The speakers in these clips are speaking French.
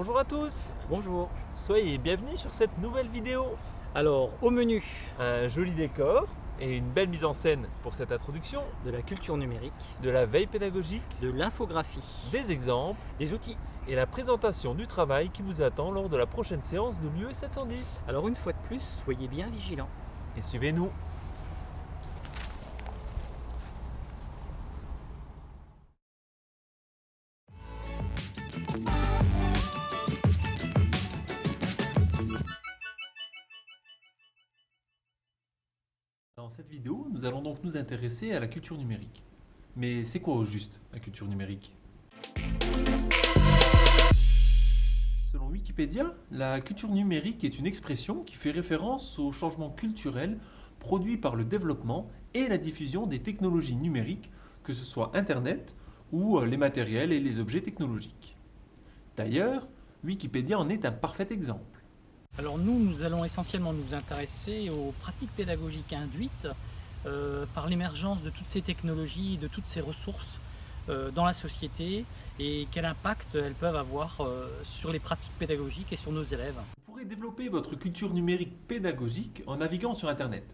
Bonjour à tous, Bonjour. soyez bienvenus sur cette nouvelle vidéo. Alors, au menu Un joli décor et une belle mise en scène pour cette introduction, de la culture numérique, de la veille pédagogique, de l'infographie, des exemples des outils. et la présentation du travail qui vous attend lors de la prochaine séance de l'UE 710. Alors, une fois de plus, soyez bien vigilants. Et suivez-nous. Dans cette vidéo, nous allons donc nous intéresser à la culture numérique. Mais c'est quoi au juste la culture numérique? Selon Wikipédia, la culture numérique est une expression qui fait référence au changement culturel produit par le développement et la diffusion des technologies numériques, que ce soit Internet ou les matériels et les objets technologiques. D'ailleurs, Wikipédia en est un parfait exemple. Alors nous allons essentiellement nous intéresser aux pratiques pédagogiques induites par l'émergence de toutes ces technologies, de toutes ces ressources dans la société et quel impact elles peuvent avoir sur les pratiques pédagogiques et sur nos élèves. Vous pourrez développer votre culture numérique pédagogique en naviguant sur Internet.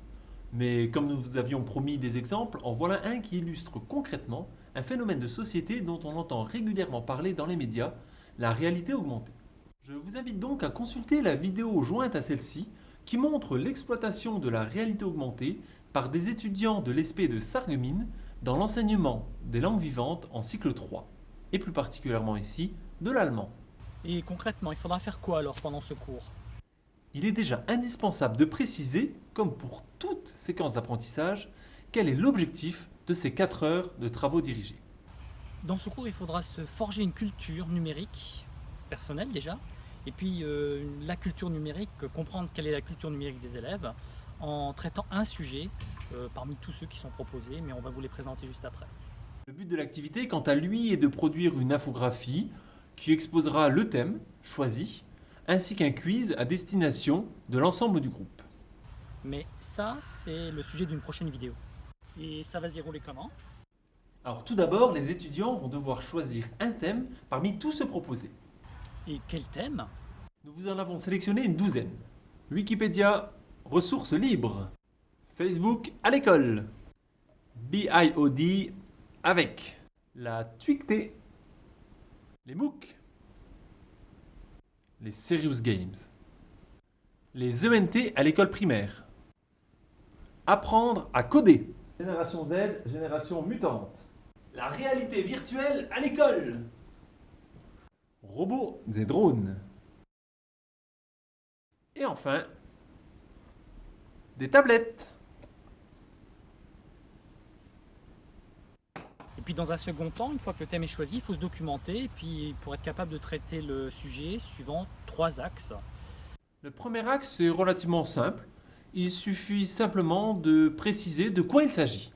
Mais comme nous vous avions promis des exemples, en voilà un qui illustre concrètement un phénomène de société dont on entend régulièrement parler dans les médias, la réalité augmentée. Je vous invite donc à consulter la vidéo jointe à celle-ci qui montre l'exploitation de la réalité augmentée par des étudiants de l'ESP de Sarreguemines dans l'enseignement des langues vivantes en cycle 3, et plus particulièrement ici de l'allemand. Et concrètement, il faudra faire quoi alors pendant ce cours? Il est déjà indispensable de préciser, comme pour toute séquence d'apprentissage, quel est l'objectif de ces 4 heures de travaux dirigés. Dans ce cours, il faudra se forger une culture numérique personnelle déjà, et puis la culture numérique, comprendre quelle est la culture numérique des élèves en traitant un sujet parmi tous ceux qui sont proposés, mais on va vous les présenter juste après. Le but de l'activité, quant à lui, est de produire une infographie qui exposera le thème choisi, ainsi qu'un quiz à destination de l'ensemble du groupe. Mais ça, c'est le sujet d'une prochaine vidéo. Et ça va se dérouler comment? Alors tout d'abord, les étudiants vont devoir choisir un thème parmi tous ceux proposés. Et quel thème? Nous vous en avons sélectionné une douzaine. Wikipédia, ressources libres. Facebook à l'école. BIOD avec. La TWICT. Les MOOC. Les Serious Games. Les ENT à l'école primaire. Apprendre à coder. Génération Z, génération mutante. La réalité virtuelle à l'école. Robots et drones. Et enfin, des tablettes. Et puis dans un second temps, une fois que le thème est choisi, il faut se documenter, et puis pour être capable de traiter le sujet suivant 3 axes. Le premier axe est relativement simple. Il suffit simplement de préciser de quoi il s'agit.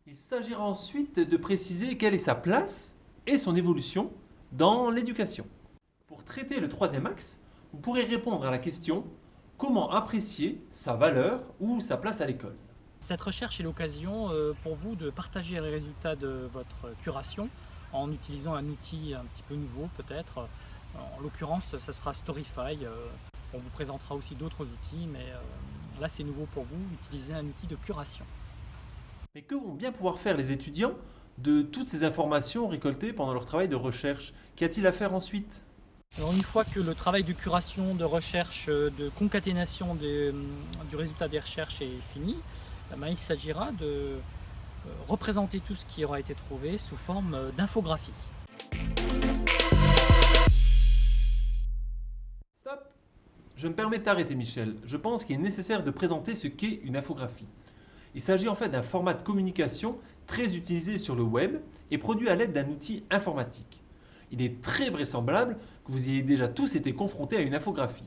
Il s'agira ensuite de préciser quelle est sa place et son évolution dans l'éducation. Pour traiter le troisième axe, vous pourrez répondre à la question comment apprécier sa valeur ou sa place à l'école. Cette recherche est l'occasion pour vous de partager les résultats de votre curation en utilisant un outil un petit peu nouveau peut-être. En l'occurrence, ce sera Storyfy. On vous présentera aussi d'autres outils, mais là c'est nouveau pour vous, utiliser un outil de curation. Mais que vont bien pouvoir faire les étudiants de toutes ces informations récoltées pendant leur travail de recherche? Qu'y a-t-il à faire ensuite? Alors une fois que le travail de curation, de recherche, de concaténation du résultat des recherches est fini, il s'agira de représenter tout ce qui aura été trouvé sous forme d'infographie. Stop! Je me permets d'arrêter Michel. Je pense qu'il est nécessaire de présenter ce qu'est une infographie. Il s'agit en fait d'un format de communication très utilisé sur le web et produit à l'aide d'un outil informatique. Il est très vraisemblable que vous ayez déjà tous été confrontés à une infographie.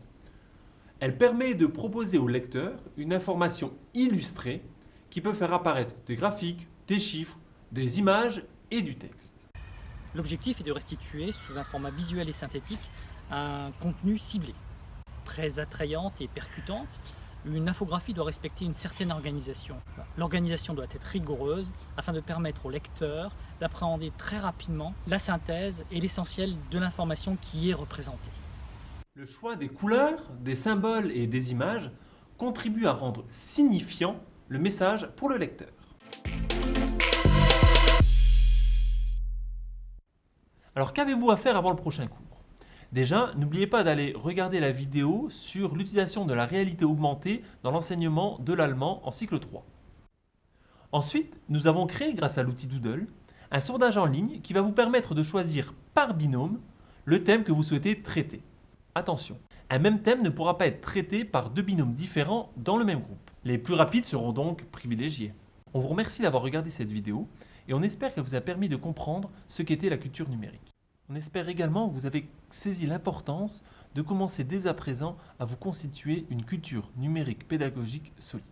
Elle permet de proposer au lecteur une information illustrée qui peut faire apparaître des graphiques, des chiffres, des images et du texte. L'objectif est de restituer sous un format visuel et synthétique un contenu ciblé. Très attrayante et percutante, une infographie doit respecter une certaine organisation. L'organisation doit être rigoureuse afin de permettre au lecteur d'appréhender très rapidement la synthèse et l'essentiel de l'information qui est représentée. Le choix des couleurs, des symboles et des images contribue à rendre signifiant le message pour le lecteur. Alors qu'avez-vous à faire avant le prochain cours? Déjà, n'oubliez pas d'aller regarder la vidéo sur l'utilisation de la réalité augmentée dans l'enseignement de l'allemand en cycle 3. Ensuite, nous avons créé, grâce à l'outil Doodle, un sondage en ligne qui va vous permettre de choisir par binôme le thème que vous souhaitez traiter. Attention, un même thème ne pourra pas être traité par deux binômes différents dans le même groupe. Les plus rapides seront donc privilégiés. On vous remercie d'avoir regardé cette vidéo et on espère qu'elle vous a permis de comprendre ce qu'était la culture numérique. On espère également que vous avez saisi l'importance de commencer dès à présent à vous constituer une culture numérique pédagogique solide.